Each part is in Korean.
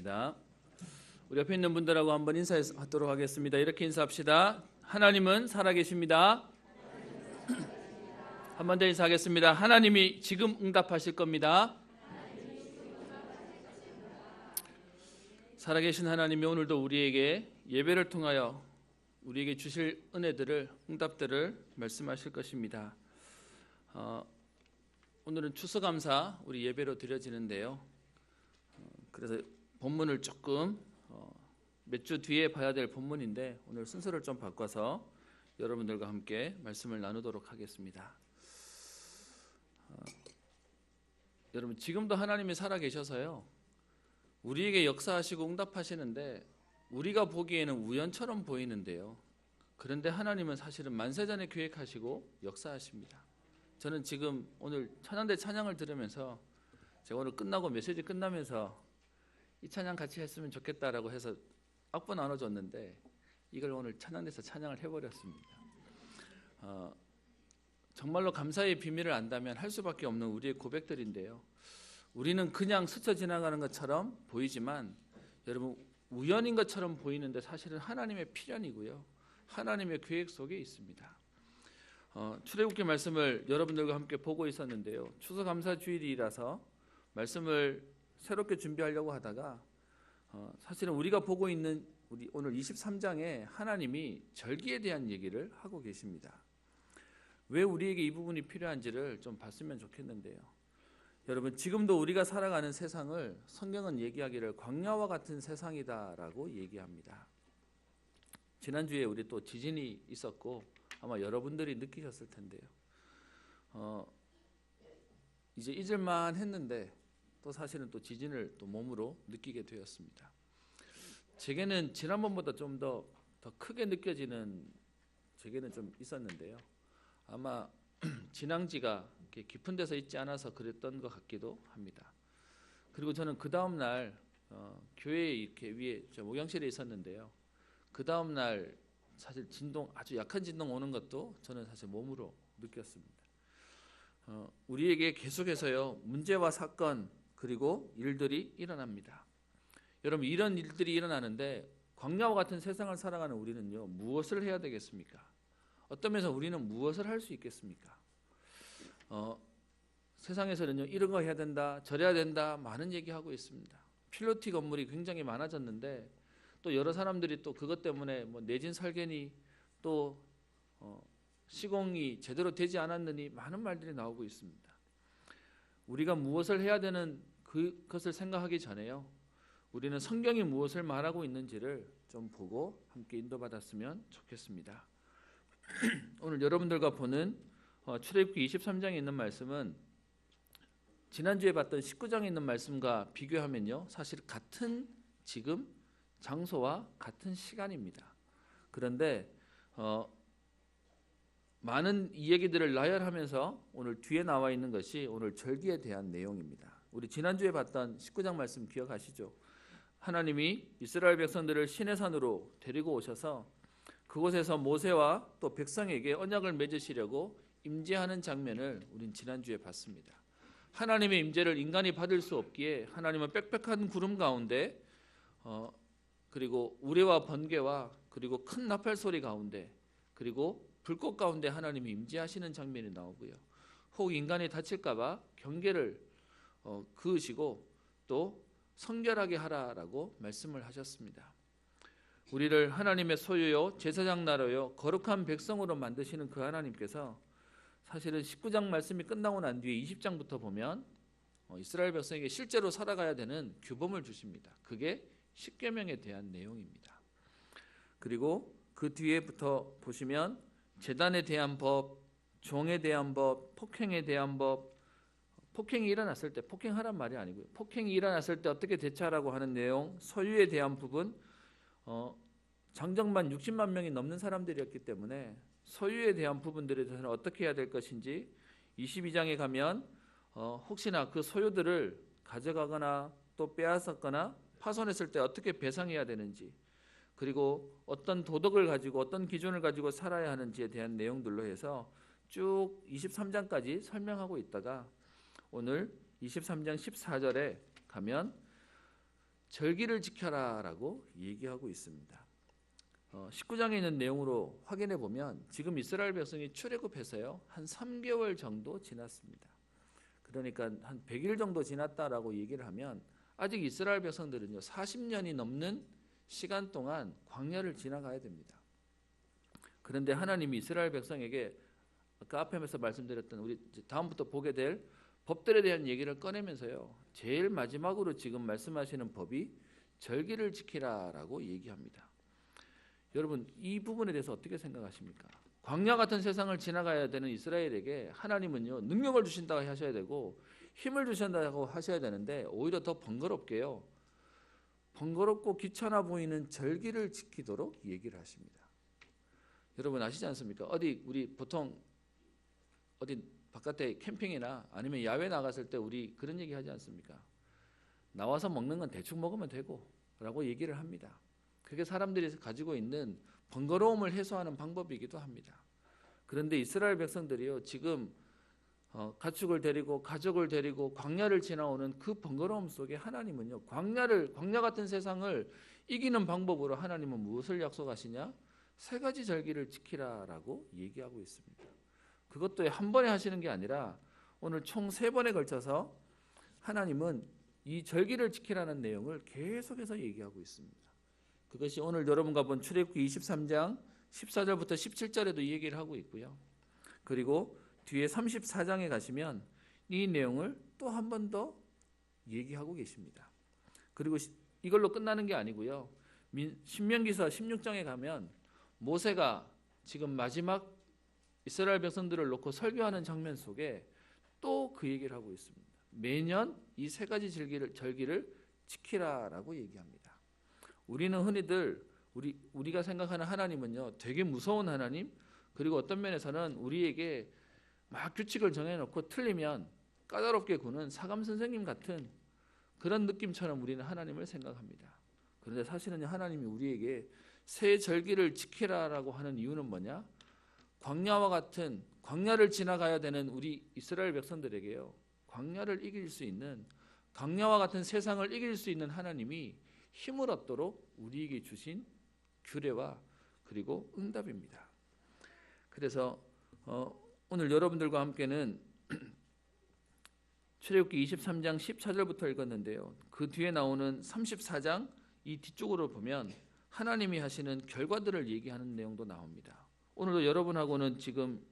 하겠습니다. 우리 옆에 있는 분들하고 한번 인사하도록 하겠습니다. 이렇게 인사합시다. 하나님은 살아계십니다. 한 번 더 인사하겠습니다. 하나님이 지금 응답하실 겁니다. 살아계신 하나님이 오늘도 우리에게 예배를 통하여 우리에게 주실 은혜들을, 응답들을 말씀하실 것입니다. 오늘은 추수감사 우리 예배로 드려지는데요. 그래서 본문을 조금 몇 주 뒤에 봐야 될 본문인데 오늘 순서를 좀 바꿔서 여러분들과 함께 말씀을 나누도록 하겠습니다. 여러분, 지금도 하나님이 살아계셔서요, 우리에게 역사하시고 응답하시는데 우리가 보기에는 우연처럼 보이는데요, 그런데 하나님은 사실은 만세전에 계획하시고 역사하십니다. 저는 지금 오늘 찬양대 찬양을 들으면서 제가 오늘 끝나고 메시지 끝나면서 이 찬양 같이 했으면 좋겠다라고 해서 악보 나눠줬는데 이걸 오늘 찬양대에서 찬양을 해버렸습니다. 정말로 감사의 비밀을 안다면 할 수밖에 없는 우리의 고백들인데요, 우리는 그냥 스쳐 지나가는 것처럼 보이지만 여러분, 우연인 것처럼 보이는데 사실은 하나님의 필연이고요, 하나님의 계획 속에 있습니다. 출애굽기 말씀을 여러분들과 함께 보고 있었는데요, 추수감사 주일이라서 말씀을 새롭게 준비하려고 하다가 사실은 우리가 보고 있는 우리 오늘 23장에 하나님이 절기에 대한 얘기를 하고 계십니다. 왜 우리에게 이 부분이 필요한지를 좀 봤으면 좋겠는데요, 여러분, 지금도 우리가 살아가는 세상을 성경은 얘기하기를 광야와 같은 세상이다라고 얘기합니다. 지난주에 우리 또 지진이 있었고 아마 여러분들이 느끼셨을 텐데요, 이제 잊을만 했는데 또 사실은 또 지진을 또 몸으로 느끼게 되었습니다. 제게는 지난번보다 좀 더 크게 느껴지는 제게는 좀 있었는데요, 아마 진앙지가 이렇게 깊은 데서 있지 않아서 그랬던 것 같기도 합니다. 그리고 저는 그 다음 날 교회에 이렇게 위에 저 목양실에 있었는데요, 그 다음 날 사실 진동, 아주 약한 진동 오는 것도 저는 사실 몸으로 느꼈습니다. 우리에게 계속해서요, 문제와 사건 그리고 일들이 일어납니다. 여러분, 이런 일들이 일어나는데 광야와 같은 세상을 살아가는 우리는요, 무엇을 해야 되겠습니까? 어떤 면에서 우리는 무엇을 할 수 있겠습니까? 세상에서는요, 이런 거 해야 된다, 저래야 된다, 많은 얘기하고 있습니다. 필로티 건물이 굉장히 많아졌는데 또 여러 사람들이 또 그것 때문에 뭐 내진 설계니 또 시공이 제대로 되지 않았느니 많은 말들이 나오고 있습니다. 우리가 무엇을 해야 되는 그것을 생각하기 전에요, 우리는 성경이 무엇을 말하고 있는지를 좀 보고 함께 인도받았으면 좋겠습니다. 오늘 여러분들과 보는 출애굽기 23장에 있는 말씀은 지난주에 봤던 19장에 있는 말씀과 비교하면요, 사실 같은 지금 장소와 같은 시간입니다. 그런데 많은 이 얘기들을 나열하면서 오늘 뒤에 나와 있는 것이 오늘 절기에 대한 내용입니다. 우리 지난주에 봤던 19장 말씀 기억하시죠? 하나님이 이스라엘 백성들을 시내산으로 데리고 오셔서 그곳에서 모세와 또 백성에게 언약을 맺으시려고 임재하는 장면을 우린 지난주에 봤습니다. 하나님의 임재를 인간이 받을 수 없기에 하나님은 빽빽한 구름 가운데 그리고 우레와 번개와 그리고 큰 나팔 소리 가운데 그리고 불꽃 가운데 하나님이 임재하시는 장면이 나오고요, 혹 인간이 다칠까 봐 경계를 그으시고 또 성결하게 하라라고 말씀을 하셨습니다. 우리를 하나님의 소유요, 제사장 나라요, 거룩한 백성으로 만드시는 그 하나님께서 사실은 19장 말씀이 끝나고 난 뒤에 20장부터 보면 이스라엘 백성에게 실제로 살아가야 되는 규범을 주십니다. 그게 십계명에 대한 내용입니다. 그리고 그 뒤에부터 보시면 제단에 대한 법, 종에 대한 법, 폭행에 대한 법, 폭행이 일어났을 때 폭행하란 말이 아니고요, 폭행이 일어났을 때 어떻게 대처하라고 하는 내용, 소유에 대한 부분, 장정만 60만 명이 넘는 사람들이었기 때문에 소유에 대한 부분들에 대해서는 어떻게 해야 될 것인지 22장에 가면 혹시나 그 소유들을 가져가거나 또 빼앗았거나 파손했을 때 어떻게 배상해야 되는지, 그리고 어떤 도덕을 가지고 어떤 기준을 가지고 살아야 하는지에 대한 내용들로 해서 쭉 23장까지 설명하고 있다가 오늘 23장 14절에 가면 절기를 지켜라라고 얘기하고 있습니다. 19장에 있는 내용으로 확인해 보면 지금 이스라엘 백성이 출애굽해서요 한 3개월 정도 지났습니다. 그러니까 한 100일 정도 지났다라고 얘기를 하면 아직 이스라엘 백성들은요 40년이 넘는 시간 동안 광야를 지나가야 됩니다. 그런데 하나님이 이스라엘 백성에게 아까 앞에서 말씀드렸던 우리 다음부터 보게 될 법들에 대한 얘기를 꺼내면서요 제일 마지막으로 지금 말씀하시는 법이 절기를 지키라라고 얘기합니다. 여러분 이 부분에 대해서 어떻게 생각하십니까? 광야 같은 세상을 지나가야 되는 이스라엘에게 하나님은요 능력을 주신다고 하셔야 되고 힘을 주신다고 하셔야 되는데 오히려 더 번거롭게요 번거롭고 귀찮아 보이는 절기를 지키도록 얘기를 하십니다. 여러분 아시지 않습니까? 우리 보통 어디 바깥에 캠핑이나 아니면 야외 나갔을 때 우리 그런 얘기 하지 않습니까? 나와서 먹는 건 대충 먹으면 되고 라고 얘기를 합니다. 그게 사람들이 가지고 있는 번거로움을 해소하는 방법이기도 합니다. 그런데 이스라엘 백성들이요 지금 가축을 데리고 가족을 데리고 광야를 지나오는 그 번거로움 속에 하나님은요 광야 같은 세상을 이기는 방법으로 하나님은 무엇을 약속하시냐? 3가지 절기를 지키라라고 얘기하고 있습니다. 그것도 한 번에 하시는 게 아니라 오늘 총 3번에 걸쳐서 하나님은 이 절기를 지키라는 내용을 계속해서 얘기하고 있습니다. 그것이 오늘 여러분과 본 출애굽기 23장 14절부터 17절에도 이 얘기를 하고 있고요. 그리고 뒤에 34장에 가시면 이 내용을 또 한 번 더 얘기하고 계십니다. 그리고 이걸로 끝나는 게 아니고요. 신명기서 16장에 가면 모세가 지금 마지막 이스라엘 백성들을 놓고 설교하는 장면 속에 또 그 얘기를 하고 있습니다. 매년 이 3가지 절기를 지키라라고 얘기합니다. 우리는 흔히들 우리가 생각하는 하나님은요 되게 무서운 하나님, 그리고 어떤 면에서는 우리에게 막 규칙을 정해놓고 틀리면 까다롭게 구는 사감 선생님 같은 그런 느낌처럼 우리는 하나님을 생각합니다. 그런데 사실은 하나님이 우리에게 새 절기를 지키라라고 하는 이유는 뭐냐? 광야와 같은 광야를 지나가야 되는 우리 이스라엘 백성들에게요 광야를 이길 수 있는 광야와 같은 세상을 이길 수 있는 하나님이 힘을 얻도록 우리에게 주신 규례와 그리고 응답입니다. 그래서 오늘 여러분들과 함께는 출애굽기 23장 14절부터 읽었는데요. 그 뒤에 나오는 34장 이 뒤쪽으로 보면 하나님이 하시는 결과들을 얘기하는 내용도 나옵니다. 오늘도 여러분하고는 지금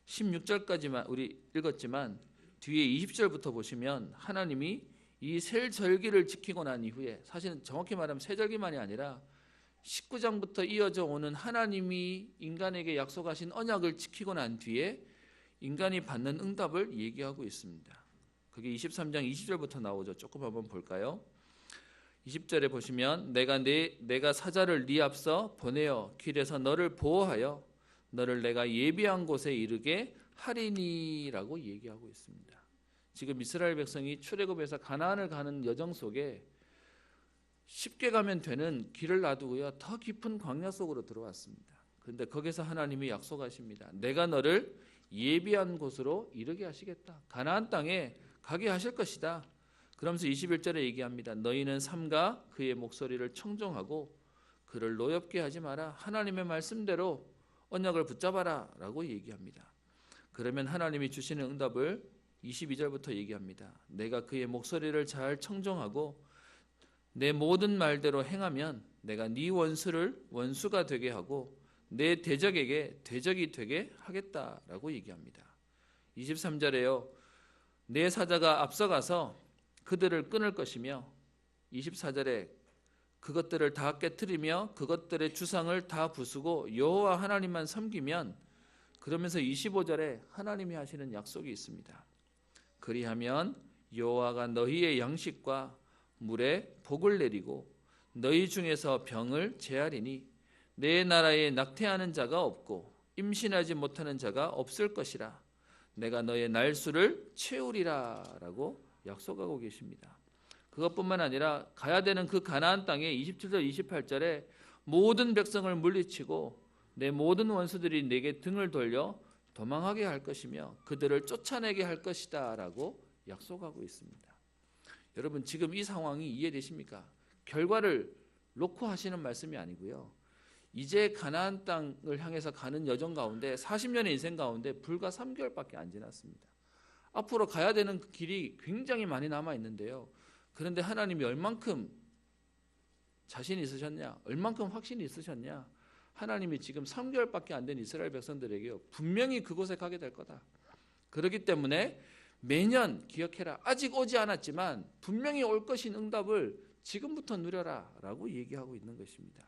16절까지만 우리 읽었지만 뒤에 20절부터 보시면 하나님이 이 세 절기를 지키고 난 이후에, 사실은 정확히 말하면 세 절기만이 아니라 19장부터 이어져 오는 하나님이 인간에게 약속하신 언약을 지키고 난 뒤에 인간이 받는 응답을 얘기하고 있습니다. 그게 23장 20절부터 나오죠. 조금 한번 볼까요? 20절에 보시면 내가 사자를 네 앞서 보내어 길에서 너를 보호하여 너를 내가 예비한 곳에 이르게 하리니라고 얘기하고 있습니다. 지금 이스라엘 백성이 출애굽에서 가나안을 가는 여정 속에 쉽게 가면 되는 길을 놔두고요 더 깊은 광야 속으로 들어왔습니다. 그런데 거기서 하나님이 약속하십니다. 내가 너를 예비한 곳으로 이르게 하시겠다. 가나안 땅에 가게 하실 것이다. 그러면서 21절에 얘기합니다. 너희는 삼가 그의 목소리를 청종하고 그를 노엽게 하지 마라. 하나님의 말씀대로 언약을 붙잡아라 라고 얘기합니다. 그러면 하나님이 주시는 응답을 22절부터 얘기합니다. 내가 그의 목소리를 잘 청종하고 내 모든 말대로 행하면 내가 네 원수를 원수가 되게 하고 내 대적에게 대적이 되게 하겠다라고 얘기합니다. 23절에요. 내 사자가 앞서가서 그들을 끊을 것이며 24절에 그것들을 다 깨트리며 그것들의 주상을 다 부수고 여호와 하나님만 섬기면, 그러면서 25절에 하나님이 하시는 약속이 있습니다. 그리하면 여호와가 너희의 양식과 물에 복을 내리고 너희 중에서 병을 제하리니 내 나라에 낙태하는 자가 없고 임신하지 못하는 자가 없을 것이라. 내가 너의 날수를 채우리라 라고 약속하고 계십니다. 그것뿐만 아니라 가야 되는 그 가나안 땅에 27절 28절에 모든 백성을 물리치고 내 모든 원수들이 내게 등을 돌려 도망하게 할 것이며 그들을 쫓아내게 할 것이다 라고 약속하고 있습니다. 여러분 지금 이 상황이 이해되십니까? 결과를 놓고 하시는 말씀이 아니고요. 이제 가나안 땅을 향해서 가는 여정 가운데 40년의 인생 가운데 불과 3개월밖에 안 지났습니다. 앞으로 가야 되는 그 길이 굉장히 많이 남아 있는데요. 그런데 하나님이 얼만큼 자신이 있으셨냐? 얼만큼 확신이 있으셨냐? 하나님이 지금 3개월밖에 안 된 이스라엘 백성들에게 분명히 그곳에 가게 될 거다. 그렇기 때문에 매년 기억해라. 아직 오지 않았지만 분명히 올 것인 응답을 지금부터 누려라 라고 얘기하고 있는 것입니다.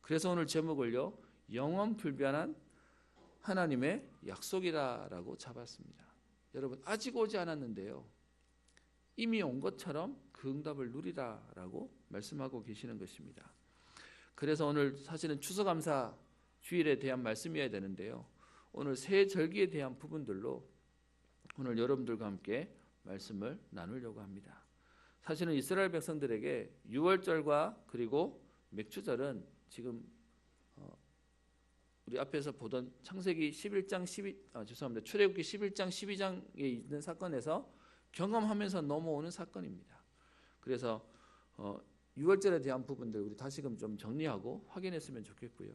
그래서 오늘 제목을요, 영원 불변한 하나님의 약속이라고 잡았습니다. 여러분, 아직 오지 않았는데요, 이미 온 것처럼 그 응답을 누리라라고 말씀하고 계시는 것입니다. 그래서 오늘 사실은 추수감사 주일에 대한 말씀이어야 되는데요, 오늘 새 절기에 대한 부분들로 오늘 여러분들과 함께 말씀을 나누려고 합니다. 사실은 이스라엘 백성들에게 유월절과 그리고 맥주절은 지금 우리 앞에서 보던 창세기 11장 출애굽기 11장 12장에 있는 사건에서 경험하면서 넘어오는 사건입니다. 그래서 유월절에 대한 부분들 우리 다시금 좀 정리하고 확인했으면 좋겠고요.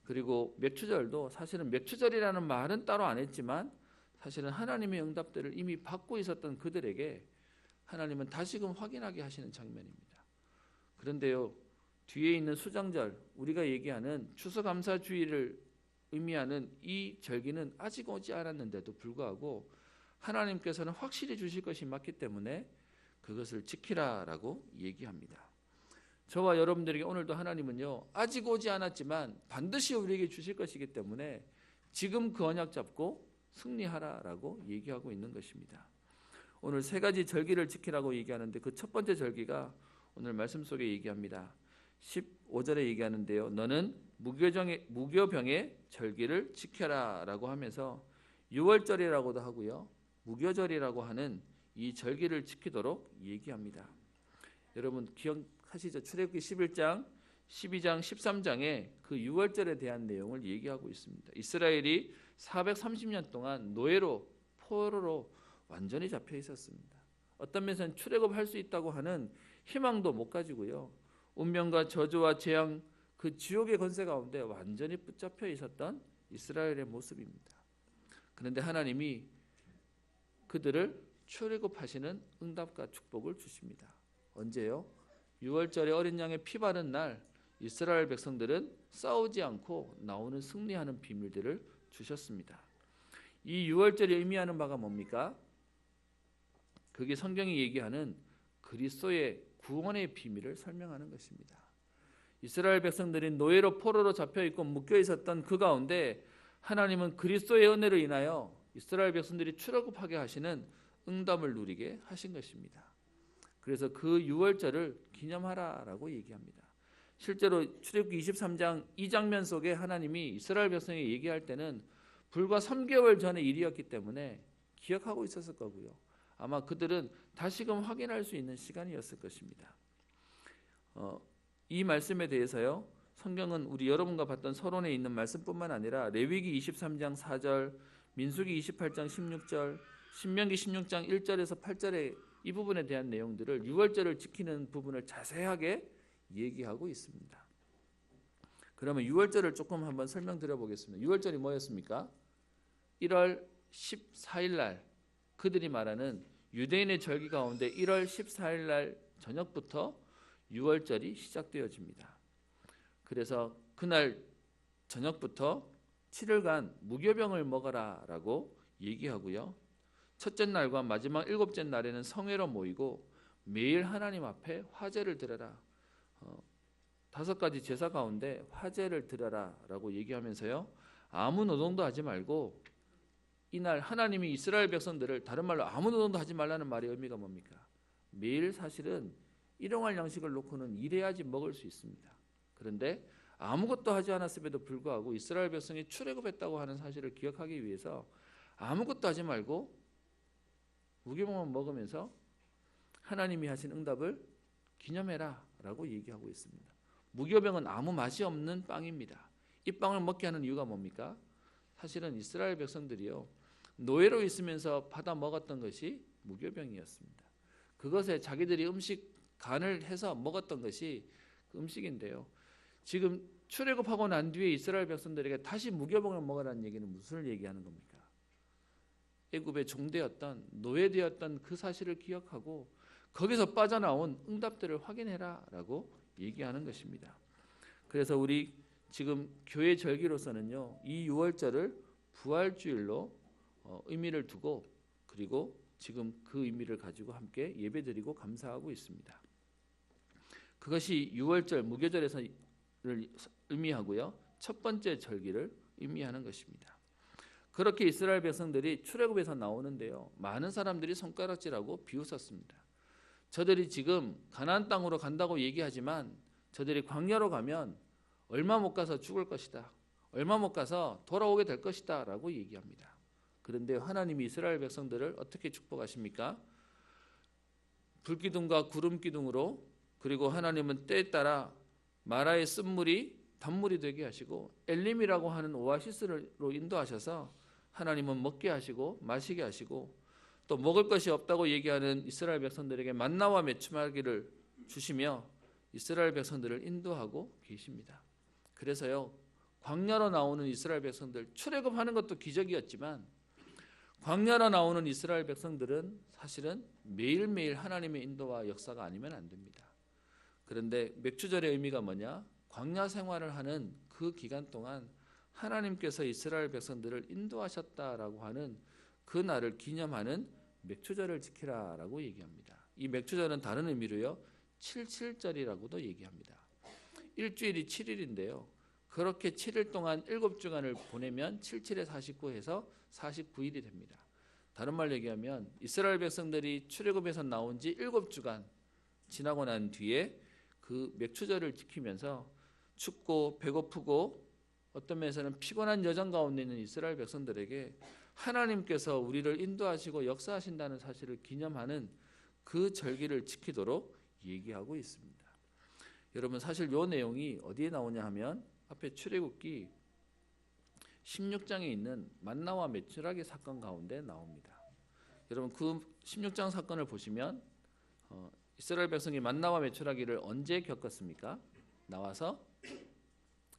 그리고 맥주절도 사실은 맥주절이라는 말은 따로 안 했지만 사실은 하나님의 응답들을 이미 받고 있었던 그들에게 하나님은 다시금 확인하게 하시는 장면입니다. 그런데요, 뒤에 있는 수장절, 우리가 얘기하는 추수감사주의를 의미하는 이 절기는 아직 오지 않았는데도 불구하고 하나님께서는 확실히 주실 것이 맞기 때문에 그것을 지키라라고 얘기합니다. 저와 여러분들에게 오늘도 하나님은요, 아직 오지 않았지만 반드시 우리에게 주실 것이기 때문에 지금 그 언약 잡고 승리하라라고 얘기하고 있는 것입니다. 오늘 세 가지 절기를 지키라고 얘기하는데 그 첫 번째 절기가 오늘 말씀 속에 얘기합니다. 15절에 얘기하는데요, 너는 무교병의 절기를 지켜라 라고 하면서 유월절이라고도 하고요, 무교절이라고 하는 이 절기를 지키도록 얘기합니다. 여러분 기억하시죠? 출애굽기 11장, 12장, 13장에 그 유월절에 대한 내용을 얘기하고 있습니다. 이스라엘이 430년 동안 노예로, 포로로 완전히 잡혀 있었습니다. 어떤 면에서는 출애굽할 수 있다고 하는 희망도 못 가지고요, 운명과 저주와 재앙, 그 지옥의 권세 가운데 완전히 붙잡혀 있었던 이스라엘의 모습입니다. 그런데 하나님이 그들을 출애굽하시는 응답과 축복을 주십니다. 언제요? 유월절에 어린 양의 피 바른 날 이스라엘 백성들은 싸우지 않고 나오는 승리하는 비밀들을 주셨습니다. 이 유월절이 의미하는 바가 뭡니까? 그게 성경이 얘기하는 그리스도의 구원의 비밀을 설명하는 것입니다. 이스라엘 백성들이 노예로 포로로 잡혀 있고 묶여 있었던 그 가운데 하나님은 그리스도의 은혜로 인하여 이스라엘 백성들이 출애굽하게 하시는 응답을 누리게 하신 것입니다. 그래서 그 유월절을 기념하라라고 얘기합니다. 실제로 출애굽기 23장 이 장면 속에 하나님이 이스라엘 백성에게 얘기할 때는 불과 3개월 전의 일이었기 때문에 기억하고 있었을 거고요. 아마 그들은 다시금 확인할 수 있는 시간이었을 것입니다. 이 말씀에 대해서요, 성경은 우리 여러분과 봤던 서론에 있는 말씀뿐만 아니라 레위기 23장 4절, 민수기 28장 16절, 신명기 16장 1절에서 8절의 이 부분에 대한 내용들을 유월절을 지키는 부분을 자세하게 얘기하고 있습니다. 그러면 유월절을 조금 한번 설명드려 보겠습니다. 유월절이 뭐였습니까? 1월 14일 날 그들이 말하는 유대인의 절기 가운데 1월 14일 날 저녁부터 유월절이 시작되어집니다. 그래서 그날 저녁부터 7일간 무교병을 먹어라 라고 얘기하고요, 첫째 날과 마지막 일곱째 날에는 성회로 모이고 매일 하나님 앞에 화제를 드려라, 5가지 제사 가운데 화제를 드려라 라고 얘기하면서요, 아무 노동도 하지 말고 이날 하나님이 이스라엘 백성들을, 다른 말로 아무 노동도 하지 말라는 말의 의미가 뭡니까? 매일 사실은 일용할 양식을 놓고는 일해야지 먹을 수 있습니다. 그런데 아무것도 하지 않았음에도 불구하고 이스라엘 백성이 출애굽했다고 하는 사실을 기억하기 위해서 아무것도 하지 말고 무교병만 먹으면서 하나님이 하신 응답을 기념해라 라고 얘기하고 있습니다. 무교병은 아무 맛이 없는 빵입니다. 이 빵을 먹게 하는 이유가 뭡니까? 사실은 이스라엘 백성들이요, 노예로 있으면서 받아 먹었던 것이 무교병이었습니다. 그것에 자기들이 음식 간을 해서 먹었던 것이 그 음식인데요. 지금 출애굽하고 난 뒤에 이스라엘 백성들에게 다시 무교병을 먹으라는 얘기는 무엇을 얘기하는 겁니까? 애굽의 종되었던 노예되었던 그 사실을 기억하고 거기서 빠져나온 응답들을 확인해라 라고 얘기하는 것입니다. 그래서 우리 지금 교회 절기로서는요, 이 6월절을 부활주일로 의미를 두고 그리고 지금 그 의미를 가지고 함께 예배드리고 감사하고 있습니다. 그것이 6월절 무교절에서를 의미하고요, 첫 번째 절기를 의미하는 것입니다. 그렇게 이스라엘 백성들이 출애굽에서 나오는데요, 많은 사람들이 손가락질하고 비웃었습니다. 저들이 지금 가나안 땅으로 간다고 얘기하지만 저들이 광야로 가면 얼마 못 가서 죽을 것이다, 얼마 못 가서 돌아오게 될 것이다 라고 얘기합니다. 그런데 하나님이 이스라엘 백성들을 어떻게 축복하십니까? 불기둥과 구름기둥으로, 그리고 하나님은 때에 따라 마라의 쓴물이 단물이 되게 하시고 엘림이라고 하는 오아시스로 인도하셔서 하나님은 먹게 하시고 마시게 하시고, 또 먹을 것이 없다고 얘기하는 이스라엘 백성들에게 만나와 메추라기를 주시며 이스라엘 백성들을 인도하고 계십니다. 그래서요, 광야로 나오는 이스라엘 백성들, 출애굽하는 것도 기적이었지만 광야로 나오는 이스라엘 백성들은 사실은 매일매일 하나님의 인도와 역사가 아니면 안 됩니다. 그런데 맥주절의 의미가 뭐냐? 광야 생활을 하는 그 기간 동안 하나님께서 이스라엘 백성들을 인도하셨다라고 하는 그 날을 기념하는 맥주절을 지키라라고 얘기합니다. 이 맥주절은 다른 의미로요, 77절이라고도 얘기합니다. 일주일이 7일인데요. 그렇게 7일 동안 7주간을 보내면 77에 49 해서 49일이 됩니다. 다른 말로 얘기하면 이스라엘 백성들이 출애굽에서 나온 지 7주간 지나고 난 뒤에 그 맥주절을 지키면서 춥고 배고프고 어떤 면에서는 피곤한 여정 가운데 있는 이스라엘 백성들에게 하나님께서 우리를 인도하시고 역사하신다는 사실을 기념하는 그 절기를 지키도록 얘기하고 있습니다. 여러분, 사실 이 내용이 어디에 나오냐 하면 앞에 출애굽기 16장에 있는 만나와 메추라기 사건 가운데 나옵니다. 여러분, 그 16장 사건을 보시면 이스라엘 백성이 만나와 메추라기를 언제 겪었습니까? 나와서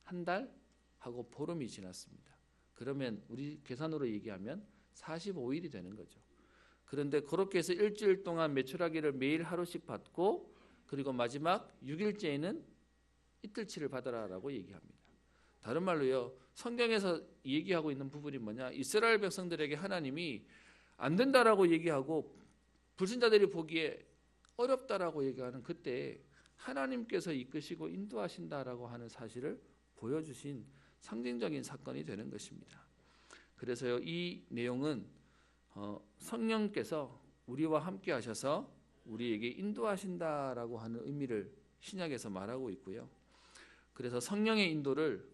한 달 하고 보름이 지났습니다. 그러면 우리 계산으로 얘기하면 45일이 되는 거죠. 그런데 그렇게 해서 일주일 동안 메추라기를 매일 하루씩 받고, 그리고 마지막 6일째에는 이틀치를 받아라라고 얘기합니다. 다른 말로요, 성경에서 얘기하고 있는 부분이 뭐냐? 이스라엘 백성들에게 하나님이 안 된다라고 얘기하고 불신자들이 보기에 어렵다라고 얘기하는 그때 하나님께서 이끄시고 인도하신다라고 하는 사실을 보여주신 상징적인 사건이 되는 것입니다. 그래서요, 이 내용은 성령께서 우리와 함께 하셔서 우리에게 인도하신다라고 하는 의미를 신약에서 말하고 있고요. 그래서 성령의 인도를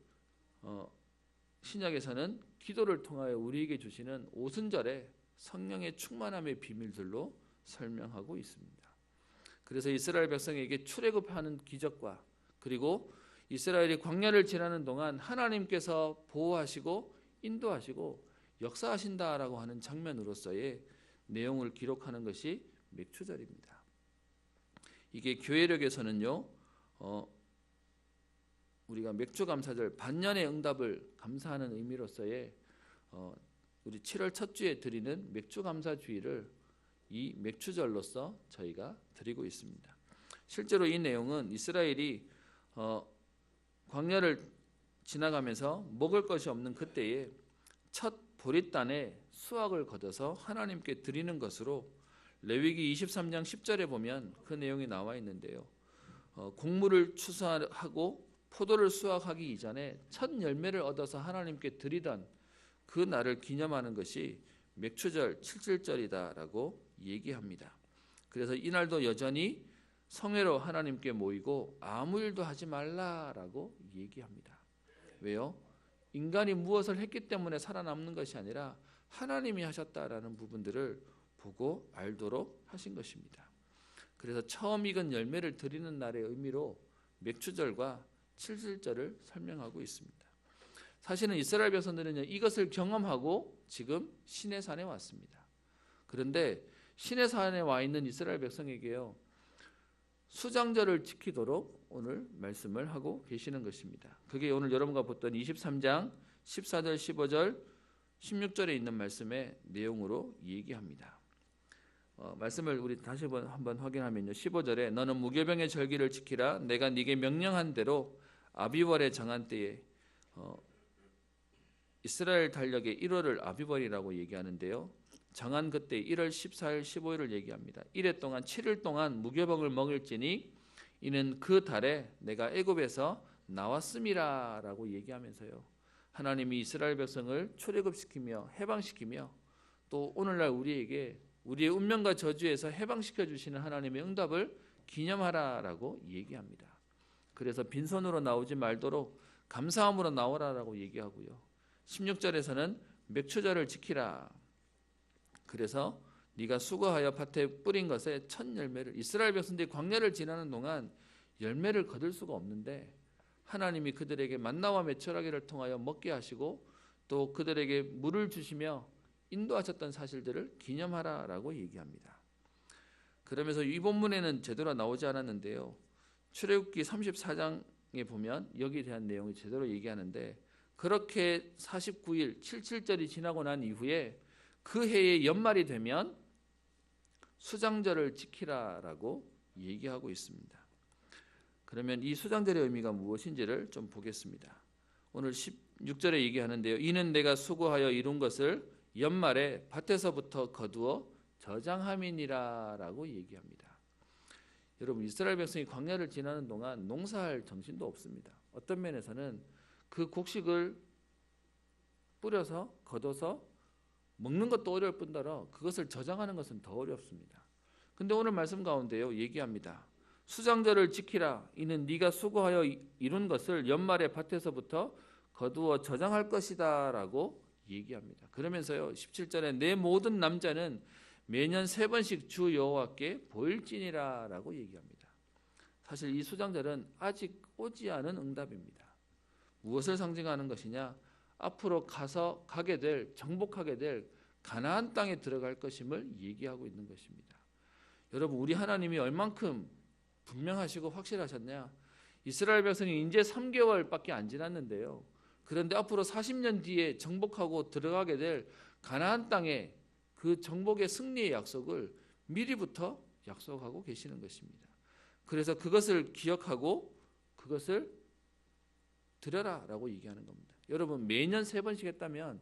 신약에서는 기도를 통하여 우리에게 주시는 오순절에 성령의 충만함의 비밀들로 설명하고 있습니다. 그래서 이스라엘 백성에게 출애굽하는 기적과, 그리고 이스라엘이 광야를 지나는 동안 하나님께서 보호하시고 인도하시고 역사하신다라고 하는 장면으로서의 내용을 기록하는 것이 맥주절입니다. 이게 교회력에서는요, 우리가 맥주감사절 반년의 응답을 감사하는 의미로서의 우리 7월 첫 주에 드리는 맥주감사주의를 이 맥주절로서 저희가 드리고 있습니다. 실제로 이 내용은 이스라엘이 광야를 지나가면서 먹을 것이 없는 그때에 첫 보릿단에 수확을 거둬서 하나님께 드리는 것으로 레위기 23장 10절에 보면 그 내용이 나와 있는데요. 곡물을 추수하고 포도를 수확하기 이전에 첫 열매를 얻어서 하나님께 드리던 그 날을 기념하는 것이 맥주절 77절이다라고 얘기합니다. 그래서 이날도 여전히 성회로 하나님께 모이고 아무 일도 하지 말라라고 얘기합니다. 왜요? 인간이 무엇을 했기 때문에 살아남는 것이 아니라 하나님이 하셨다라는 부분들을 보고 알도록 하신 것입니다. 그래서 처음 익은 열매를 드리는 날의 의미로 맥주절과 77절을 설명하고 있습니다. 사실은 이스라엘 백성들은 이것을 경험하고 지금 시내산에 왔습니다. 그런데 시내산에 와 있는 이스라엘 백성에게요, 수장절을 지키도록 오늘 말씀을 하고 계시는 것입니다. 그게 오늘 여러분과 봤던 23장 14절, 15절, 16절에 있는 말씀의 내용으로 얘기합니다. 말씀을 우리 다시 한번 확인하면요. 15절에 너는 무교병의 절기를 지키라. 내가 네게 명령한 대로 아비월에 정한 때에 이스라엘 달력의 1월을 아비월이라고 얘기하는데요. 정한 그때 1월 14일, 15일을 얘기합니다. 1회 동안 7일 동안 무교병을 먹을지니 이는 그 달에 내가 애굽에서 나왔음이라라고 얘기하면서요. 하나님이 이스라엘 백성을 출애굽시키며 해방시키며 또 오늘날 우리에게 우리의 운명과 저주에서 해방시켜 주시는 하나님의 응답을 기념하라라고 얘기합니다. 그래서 빈손으로 나오지 말도록 감사함으로 나오라라고 얘기하고요. 16절에서는 맥추절을 지키라. 그래서 네가 수고하여 밭에 뿌린 것에 첫 열매를, 이스라엘 백성들이 광야를 지나는 동안 열매를 거둘 수가 없는데 하나님이 그들에게 만나와 메추라기를 통하여 먹게 하시고 또 그들에게 물을 주시며 인도하셨던 사실들을 기념하라라고 얘기합니다. 그러면서 이 본문에는 제대로 나오지 않았는데요. 출애굽기 34장에 보면 여기에 대한 내용이 제대로 얘기하는데 그렇게 49일 77절이 지나고 난 이후에 그 해의 연말이 되면 수장절을 지키라라고 얘기하고 있습니다. 그러면 이 수장절의 의미가 무엇인지를 좀 보겠습니다. 오늘 16절에 얘기하는데요. 이는 내가 수고하여 이룬 것을 연말에 밭에서부터 거두어 저장함이니라라고 얘기합니다. 여러분 이스라엘 백성이 광야를 지나는 동안 농사할 정신도 없습니다. 어떤 면에서는 그 곡식을 뿌려서 걷어서 먹는 것도 어려울 뿐더러 그것을 저장하는 것은 더 어렵습니다. 근데 오늘 말씀 가운데요 얘기합니다. 수장절을 지키라. 이는 네가 수고하여 이룬 것을 연말에 밭에서부터 거두어 저장할 것이다 라고 얘기합니다. 그러면서요 17절에 내 모든 남자는 매년 3번씩 주 여호와께 보일지니라 라고 얘기합니다. 사실 이 수장절은 아직 오지 않은 응답입니다. 무엇을 상징하는 것이냐? 앞으로 가게 될 정복하게 될 가나안 땅에 들어갈 것임을 얘기하고 있는 것입니다. 여러분 우리 하나님이 얼만큼 분명하시고 확실하셨냐? 이스라엘 백성이 이제 3개월밖에 안 지났는데요. 그런데 앞으로 40년 뒤에 정복하고 들어가게 될 가나안 땅에 그 정복의 승리의 약속을 미리부터 약속하고 계시는 것입니다. 그래서 그것을 기억하고 그것을 드려라라고 얘기하는 겁니다. 여러분 매년 3번씩 했다면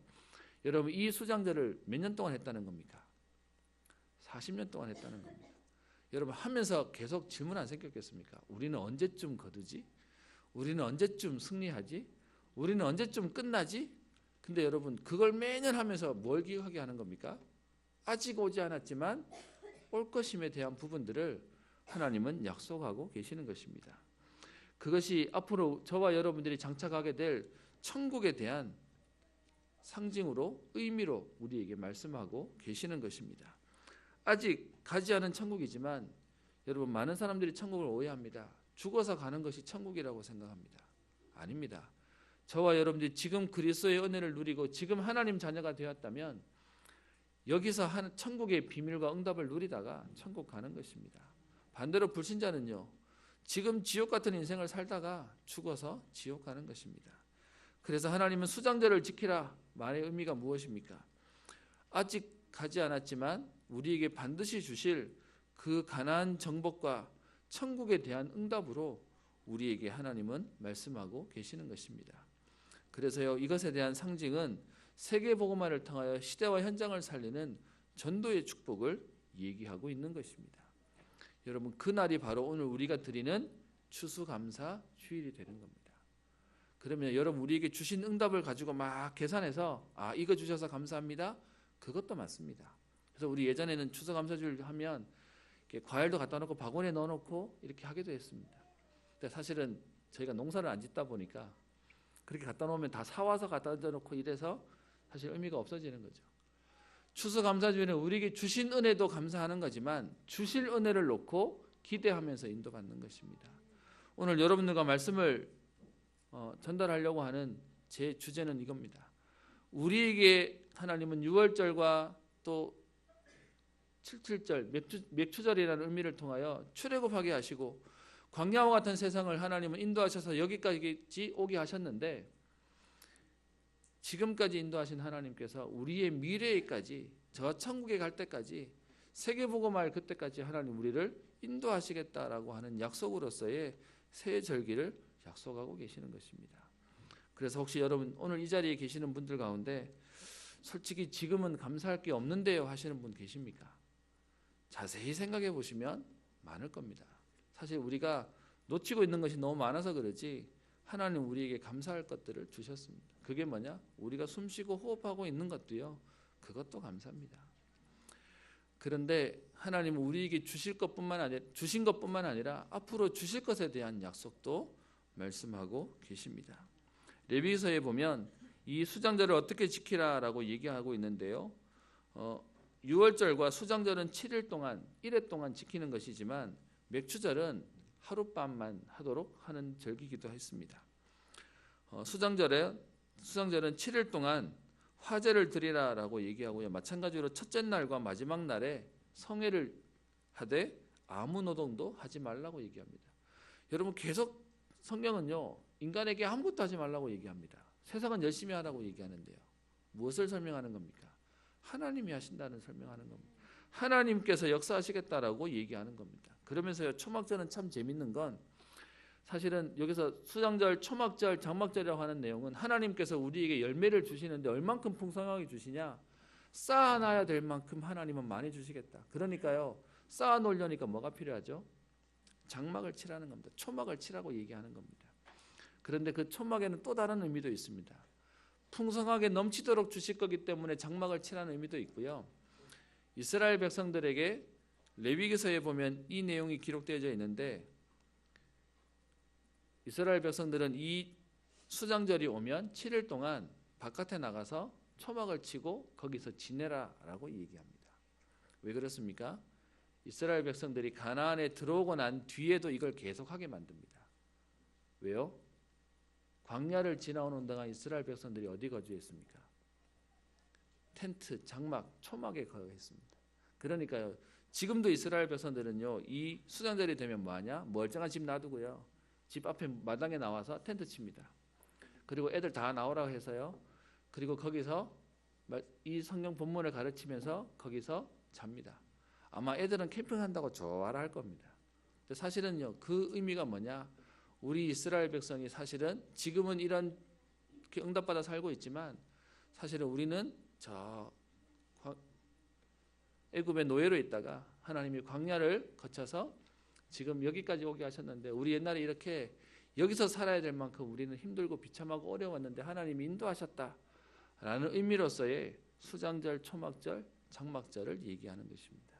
여러분 이 수장절을 몇 년 동안 했다는 겁니까? 40년 동안 했다는 겁니다. 여러분 하면서 계속 질문 안 생겼겠습니까? 우리는 언제쯤 거두지? 우리는 언제쯤 승리하지? 우리는 언제쯤 끝나지? 근데 여러분 그걸 매년 하면서 뭘 기억하게 하는 겁니까? 아직 오지 않았지만 올 것임에 대한 부분들을 하나님은 약속하고 계시는 것입니다. 그것이 앞으로 저와 여러분들이 장착하게 될 천국에 대한 상징으로 의미로 우리에게 말씀하고 계시는 것입니다. 아직 가지 않은 천국이지만 여러분 많은 사람들이 천국을 오해합니다. 죽어서 가는 것이 천국이라고 생각합니다. 아닙니다. 저와 여러분들이 지금 그리스도의 은혜를 누리고 지금 하나님 자녀가 되었다면 여기서 천국의 비밀과 응답을 누리다가 천국 가는 것입니다. 반대로 불신자는요. 지금 지옥 같은 인생을 살다가 죽어서 지옥 가는 것입니다. 그래서 하나님은 수장절을 지키라 말의 의미가 무엇입니까? 아직 가지 않았지만 우리에게 반드시 주실 그 가나안 정복과 천국에 대한 응답으로 우리에게 하나님은 말씀하고 계시는 것입니다. 그래서요 이것에 대한 상징은 세계복음화를 통하여 시대와 현장을 살리는 전도의 축복을 얘기하고 있는 것입니다. 여러분 그날이 바로 오늘 우리가 드리는 추수감사 주일이 되는 겁니다. 그러면 여러분 우리에게 주신 응답을 가지고 막 계산해서 이거 주셔서 감사합니다. 그것도 맞습니다. 그래서 우리 예전에는 추수감사주일 하면 이렇게 과일도 갖다 놓고 바구니에 넣어놓고 이렇게 하기도 했습니다. 근데 사실은 저희가 농사를 안 짓다 보니까 그렇게 갖다 놓으면 다 사와서 갖다 놓고 이래서 사실 의미가 없어지는 거죠. 추수감사주일은 우리에게 주신 은혜도 감사하는 거지만 주실 은혜를 놓고 기대하면서 인도받는 것입니다. 오늘 여러분들과 말씀을 전달하려고 하는 제 주제는 이겁니다. 우리에게 하나님은 유월절과 또 77절 맥추절이라는 의미를 통하여 출애굽하게 하시고 광야와 같은 세상을 하나님은 인도하셔서 여기까지 오게 하셨는데 지금까지 인도하신 하나님께서 우리의 미래에까지 저 천국에 갈 때까지 세계복음할 그때까지 하나님 우리를 인도하시겠다라고 하는 약속으로서의 새 절기를 약속하고 계시는 것입니다. 그래서 혹시 여러분 오늘 이 자리에 계시는 분들 가운데 솔직히 지금은 감사할 게 없는데요 하시는 분 계십니까? 자세히 생각해 보시면 많을 겁니다. 사실 우리가 놓치고 있는 것이 너무 많아서 그러지 하나님 우리에게 감사할 것들을 주셨습니다. 그게 뭐냐? 우리가 숨쉬고 호흡하고 있는 것도요. 그것도 감사합니다. 그런데 하나님은 우리에게 주신 것뿐만 아니라 앞으로 주실 것에 대한 약속도 말씀하고 계십니다. 레위기서에 보면 이 수장절을 어떻게 지키라라고 얘기하고 있는데요. 6월절과 수장절은 7일 동안 1회 동안 지키는 것이지만 맥추절은 하룻밤만 하도록 하는 절기기도 했습니다. 수장절은 7일 동안 화제를 드리라라고 얘기하고요. 마찬가지로 첫째 날과 마지막 날에 성회를 하되 아무 노동도 하지 말라고 얘기합니다. 여러분 계속 성경은요. 인간에게 아무것도 하지 말라고 얘기합니다. 세상은 열심히 하라고 얘기하는데요. 무엇을 설명하는 겁니까? 하나님이 하신다는 설명하는 겁니다. 하나님께서 역사하시겠다라고 얘기하는 겁니다. 그러면서요. 초막절은 참 재밌는 건 사실은 여기서 수장절, 초막절, 장막절이라고 하는 내용은 하나님께서 우리에게 열매를 주시는데 얼만큼 풍성하게 주시냐? 쌓아놔야 될 만큼 하나님은 많이 주시겠다. 그러니까요. 쌓아놓으려니까 뭐가 필요하죠? 장막을 치라는 겁니다. 초막을 치라고 얘기하는 겁니다. 그런데 그 초막에는 또 다른 의미도 있습니다. 풍성하게 넘치도록 주실 거기 때문에 장막을 치라는 의미도 있고요. 이스라엘 백성들에게 레위기서에 보면 이 내용이 기록되어져 있는데 이스라엘 백성들은 이 수장절이 오면 7일 동안 바깥에 나가서 초막을 치고 거기서 지내라라고 얘기합니다. 왜 그렇습니까? 이스라엘 백성들이 가나안에 들어오고 난 뒤에도 이걸 계속하게 만듭니다. 왜요? 광야를 지나오는 동안 이스라엘 백성들이 어디 거주했습니까? 텐트, 장막, 초막에 거주했습니다. 그러니까요. 지금도 이스라엘 백성들은요. 이 수장절이 되면 뭐하냐? 멀쩡한 집 놔두고요. 집 앞에 마당에 나와서 텐트 칩니다. 그리고 애들 다 나오라고 해서요. 그리고 거기서 이 성경 본문을 가르치면서 거기서 잡니다. 아마 애들은 캠핑한다고 좋아라 할 겁니다. 근데 사실은요. 그 의미가 뭐냐? 우리 이스라엘 백성이 사실은 지금은 이런 응답받아 살고 있지만 사실은 우리는 저 애굽의 노예로 있다가 하나님이 광야를 거쳐서 지금 여기까지 오게 하셨는데 우리 옛날에 이렇게 여기서 살아야 될 만큼 우리는 힘들고 비참하고 어려웠는데 하나님이 인도하셨다라는 의미로서의 수장절, 초막절, 장막절을 얘기하는 것입니다.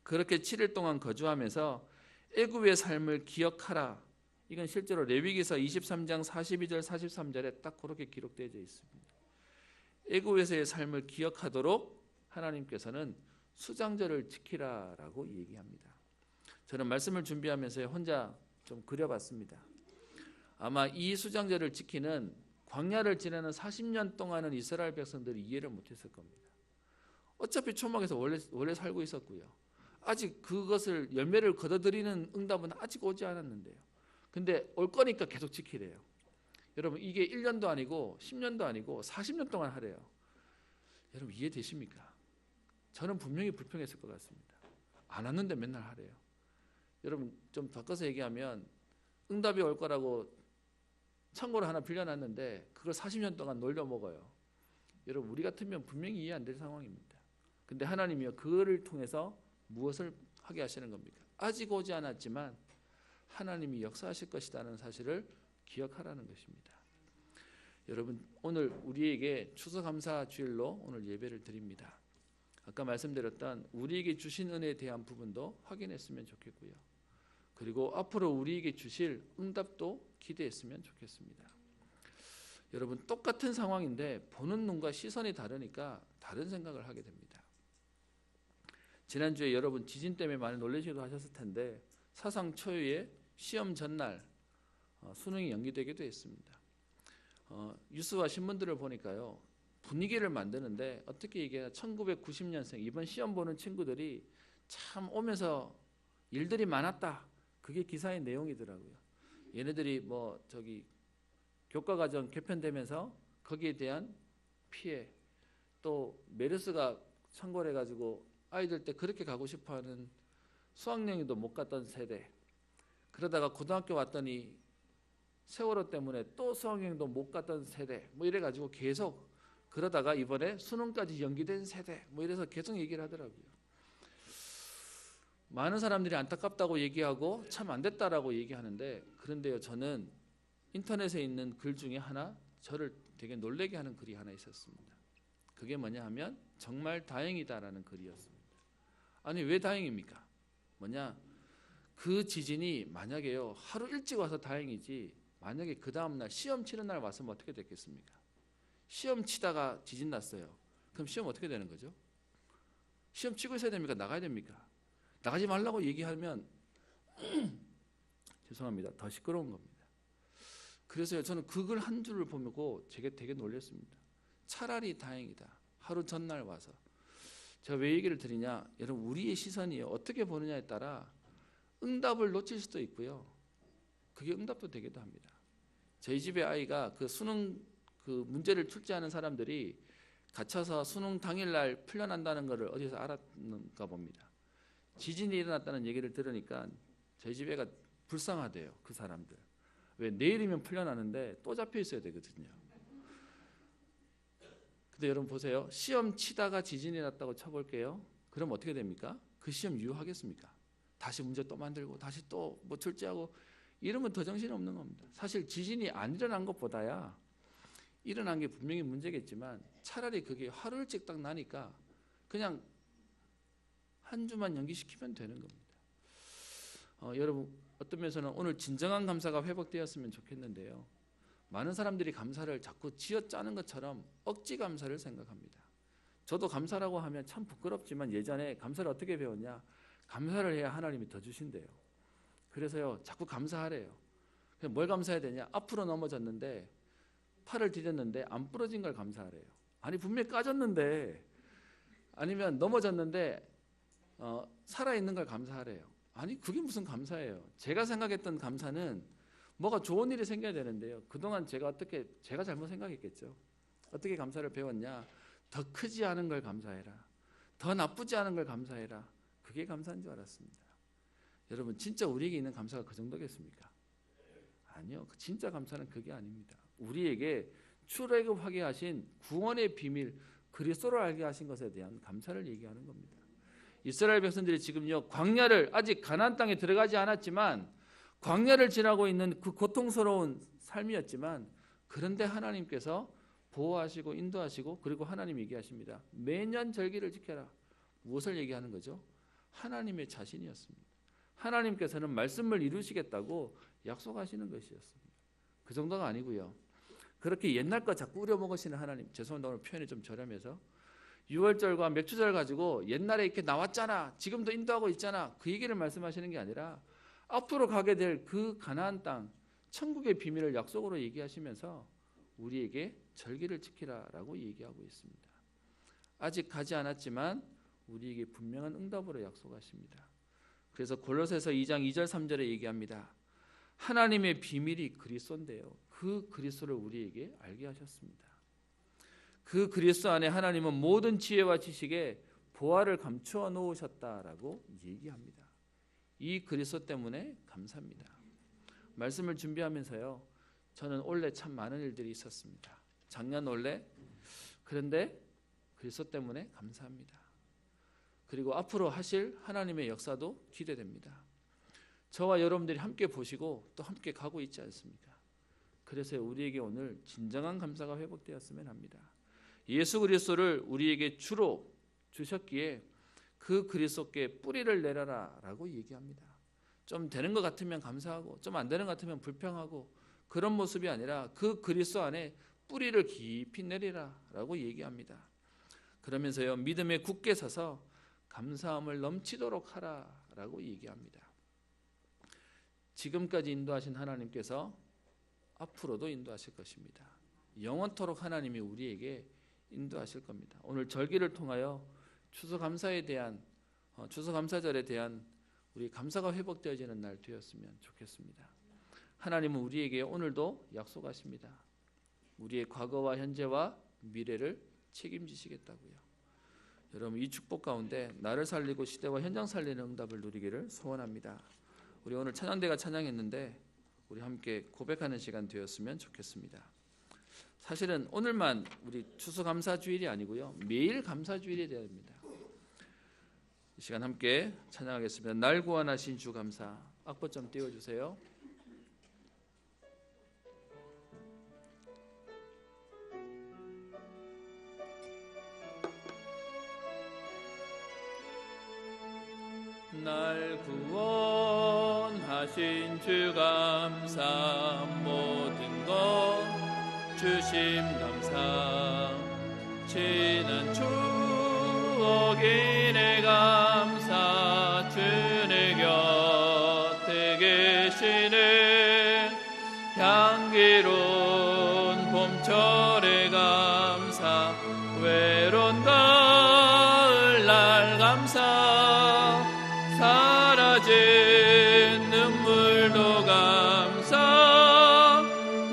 그렇게 7일 동안 거주하면서 애굽의 삶을 기억하라. 이건 실제로 레위기서 23장 42절 43절에 딱 그렇게 기록되어 있습니다. 애굽에서의 삶을 기억하도록 하나님께서는 수장절을 지키라라고 얘기합니다. 저는 말씀을 준비하면서 혼자 좀 그려봤습니다. 아마 이 수장절을 지키는 광야를 지나는 40년 동안은 이스라엘 백성들이 이해를 못했을 겁니다. 어차피 초막에서 원래 살고 있었고요. 아직 그것을 열매를 거둬들이는 응답은 아직 오지 않았는데요. 근데 올 거니까 계속 지키래요. 여러분 이게 1년도 아니고 10년도 아니고 40년 동안 하래요. 여러분 이해되십니까? 저는 분명히 불평했을 것 같습니다. 안 왔는데 맨날 하래요. 여러분 좀 바꿔서 얘기하면 응답이 올 거라고 창고를 하나 빌려놨는데 그걸 40년 동안 놀려 먹어요. 여러분 우리 같으면 분명히 이해 안 될 상황입니다. 근데 하나님이요 그거를 통해서 무엇을 하게 하시는 겁니까? 아직 오지 않았지만 하나님이 역사하실 것이라는 사실을 기억하라는 것입니다. 여러분 오늘 우리에게 추수감사 주일로 오늘 예배를 드립니다. 아까 말씀드렸던 우리에게 주신 은혜에 대한 부분도 확인했으면 좋겠고요. 그리고 앞으로 우리에게 주실 응답도 기대했으면 좋겠습니다. 여러분 똑같은 상황인데 보는 눈과 시선이 다르니까 다른 생각을 하게 됩니다. 지난주에 여러분 지진 때문에 많이 놀라시기도 하셨을 텐데 사상 초유의 시험 전날 수능이 연기되기도 했습니다. 뉴스와 신문들을 보니까요. 분위기를 만드는데 어떻게 얘기해야 1990년생 이번 시험 보는 친구들이 참 오면서 일들이 많았다. 그게 기사의 내용이더라고요. 얘네들이 뭐 저기 교과과정 개편되면서 거기에 대한 피해, 또 메르스가 창궐해가지고 아이들 때 그렇게 가고 싶어하는 수학여행도 못 갔던 세대, 그러다가 고등학교 왔더니 세월호 때문에 또 수학여행도 못 갔던 세대, 뭐 이래가지고 계속 그러다가 이번에 수능까지 연기된 세대, 뭐 이래서 계속 얘기를 하더라고요. 많은 사람들이 안타깝다고 얘기하고 참 안 됐다라고 얘기하는데, 그런데요, 저는 인터넷에 있는 글 중에 하나 저를 되게 놀라게 하는 글이 하나 있었습니다. 그게 뭐냐 하면 정말 다행이다라는 글이었습니다. 아니 왜 다행입니까? 뭐냐, 그 지진이 만약에요 하루 일찍 와서 다행이지, 만약에 그 다음날 시험 치는 날 왔으면 어떻게 됐겠습니까? 시험 치다가 지진 났어요. 그럼 시험 어떻게 되는 거죠? 시험 치고 있어야 됩니까? 나가야 됩니까? 나가지 말라고 얘기하면 죄송합니다. 더 시끄러운 겁니다. 그래서요, 저는 그 글 한 줄을 보고 되게 놀랐습니다. 차라리 다행이다. 하루 전날 와서. 제가 왜 얘기를 드리냐, 여러분 우리의 시선이 어떻게 보느냐에 따라 응답을 놓칠 수도 있고요, 그게 응답도 되기도 합니다. 저희 집의 아이가 그 수능 그 문제를 출제하는 사람들이 갇혀서 수능 당일날 풀려난다는 것을 어디서 알았는가 봅니다. 지진이 일어났다는 얘기를 들으니까 저희 집 애가 불쌍하대요. 그 사람들. 왜 내일이면 풀려나는데 또 잡혀 있어야 되거든요. 근데 여러분 보세요. 시험 치다가 지진이 났다고 쳐볼게요. 그럼 어떻게 됩니까? 그 시험 유효하겠습니까? 다시 문제 또 만들고 다시 또 뭐 출제하고 이러면 더 정신이 없는 겁니다. 사실 지진이 안 일어난 것보다야 일어난 게 분명히 문제겠지만 차라리 그게 하루 일찍 딱 나니까 그냥 한 주만 연기시키면 되는 겁니다. 여러분 어떤 면에서는 오늘 진정한 감사가 회복되었으면 좋겠는데요, 많은 사람들이 감사를 자꾸 쥐어짜는 것처럼 억지 감사를 생각합니다. 저도 감사라고 하면 참 부끄럽지만 예전에 감사를 어떻게 배웠냐, 감사를 해야 하나님이 더 주신대요. 그래서요 자꾸 감사하래요. 뭘 감사해야 되냐, 앞으로 넘어졌는데 팔을 디뎠는데 안 부러진 걸 감사하래요. 아니 분명히 까졌는데, 아니면 넘어졌는데 살아있는 걸 감사하래요. 아니 그게 무슨 감사예요. 제가 생각했던 감사는 뭐가 좋은 일이 생겨야 되는데요, 그동안 제가 잘못 생각했겠죠. 어떻게 감사를 배웠냐, 더 크지 않은 걸 감사해라, 더 나쁘지 않은 걸 감사해라, 그게 감사인 줄 알았습니다. 여러분 진짜 우리에게 있는 감사가 그 정도겠습니까? 아니요, 진짜 감사는 그게 아닙니다. 우리에게 출애굽하게 하신 구원의 비밀, 그리스도를 알게 하신 것에 대한 감사를 얘기하는 겁니다. 이스라엘 백성들이 지금요 광야를, 아직 가나안 땅에 들어가지 않았지만 광야를 지나고 있는 그 고통스러운 삶이었지만, 그런데 하나님께서 보호하시고 인도하시고, 그리고 하나님 얘기하십니다. 매년 절기를 지켜라. 무엇을 얘기하는 거죠? 하나님의 자신이었습니다. 하나님께서는 말씀을 이루시겠다고 약속하시는 것이었습니다. 그 정도가 아니고요, 그렇게 옛날 거 자꾸 우려먹으시는 하나님, 죄송합니다 오늘 표현이 좀 저렴해서, 유월절과 맥주절 가지고 옛날에 이렇게 나왔잖아, 지금도 인도하고 있잖아, 그 얘기를 말씀하시는 게 아니라 앞으로 가게 될 그 가나안 땅, 천국의 비밀을 약속으로 얘기하시면서 우리에게 절기를 지키라라고 얘기하고 있습니다. 아직 가지 않았지만 우리에게 분명한 응답으로 약속하십니다. 그래서 골로새서 2장 2절 3절에 얘기합니다. 하나님의 비밀이 그리스도인데요, 그 그리스도를 우리에게 알게 하셨습니다. 그 그리스도 안에 하나님은 모든 지혜와 지식에 보화를 감추어 놓으셨다라고 얘기합니다. 이 그리스도 때문에 감사합니다. 말씀을 준비하면서요, 저는 올해 참 많은 일들이 있었습니다. 작년 올해. 그런데 그리스도 때문에 감사합니다. 그리고 앞으로 하실 하나님의 역사도 기대됩니다. 저와 여러분들이 함께 보시고 또 함께 가고 있지 않습니까? 그래서 우리에게 오늘 진정한 감사가 회복되었으면 합니다. 예수 그리스도를 우리에게 주로 주셨기에 그 그리스도께 뿌리를 내려라 라고 얘기합니다. 좀 되는 것 같으면 감사하고 좀 안 되는 것 같으면 불평하고, 그런 모습이 아니라 그 그리스도 안에 뿌리를 깊이 내리라 라고 얘기합니다. 그러면서요 믿음에 굳게 서서 감사함을 넘치도록 하라 라고 얘기합니다. 지금까지 인도하신 하나님께서 앞으로도 인도하실 것입니다. 영원토록 하나님이 우리에게 인도하실 겁니다. 오늘 절기를 통하여 추수감사에 대한 추수감사절에 대한 우리 감사가 회복되어지는 날 되었으면 좋겠습니다. 하나님은 우리에게 오늘도 약속하십니다. 우리의 과거와 현재와 미래를 책임지시겠다고요. 여러분, 이 축복 가운데 나를 살리고 시대와 현장 살리는 응답을 누리기를 소원합니다. 우리 오늘 찬양대가 찬양했는데 우리 함께 고백하는 시간 되었으면 좋겠습니다. 사실은 오늘만 우리 추수감사주일이 아니고요, 매일 감사주일이 되어야 됩니다. 이 시간 함께 찬양하겠습니다. 날 구원하신 주 감사. 악보 좀 띄워주세요. 날 구원하신 주 감사. 모든 것 주심 감사. 지난 추억이 내 감사. 주 내 곁에 계시네. 향기로운 봄철의 감사. 외로운 가을날 감사. 사라진 눈물도 감사.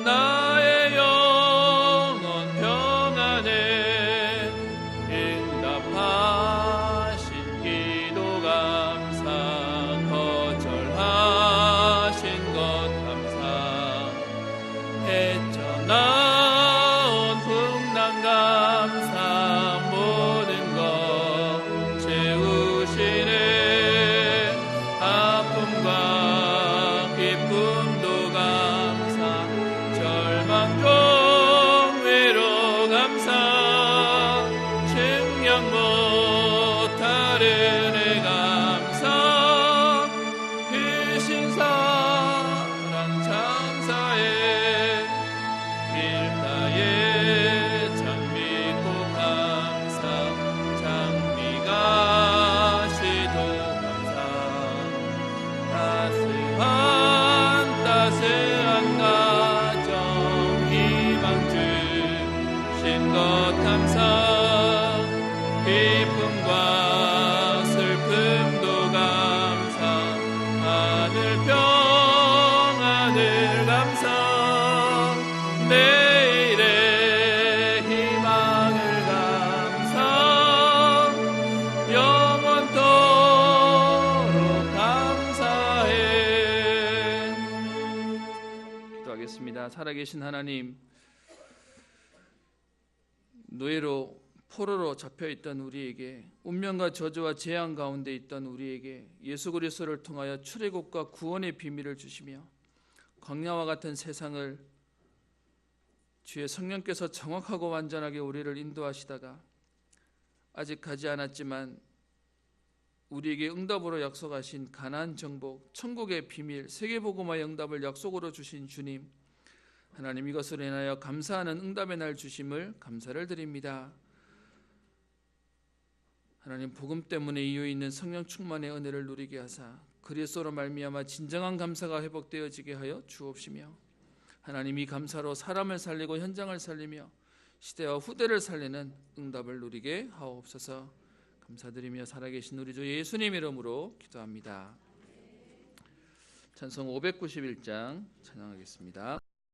나의 영혼 평안에 응답하신 기도 감사. 거절하신 것 감사. 헤쳐나온 풍랑 감사. 모든 것 채우시네. 아픔과 기쁨도 감사. 절망 중 위로 감사. 증명 못할 은혜 감사. 크신 사랑 장사에 길가에 장미꽃 감사. 장미가 시도 감사. 따스한 가정 희망 주신 것 감사. 기쁨과 슬픔도 감사. 하늘 평안을 감사. 내일의 희망을 감사. 영원토록 감사해. 기도하겠습니다. 살아계신 하나님, 노예로 포로로 잡혀있던 우리에게, 운명과 저주와 재앙 가운데 있던 우리에게 예수 그리스도를 통하여 출애굽과 구원의 비밀을 주시며 광야와 같은 세상을 주의 성령께서 정확하고 완전하게 우리를 인도하시다가 아직 가지 않았지만 우리에게 응답으로 약속하신 가나안 정복, 천국의 비밀, 세계복음화의 응답을 약속으로 주신 주님, 하나님, 이것으로 인하여 감사하는 응답의 날 주심을 감사를 드립니다. 하나님, 복음 때문에 이유 있는 성령 충만의 은혜를 누리게 하사 그리스도로 말미암아 진정한 감사가 회복되어지게 하여 주옵시며, 하나님, 이 감사로 사람을 살리고 현장을 살리며 시대와 후대를 살리는 응답을 누리게 하옵소서. 감사드리며 살아계신 우리 주 예수님 이름으로 기도합니다. 찬송 591장 찬양하겠습니다.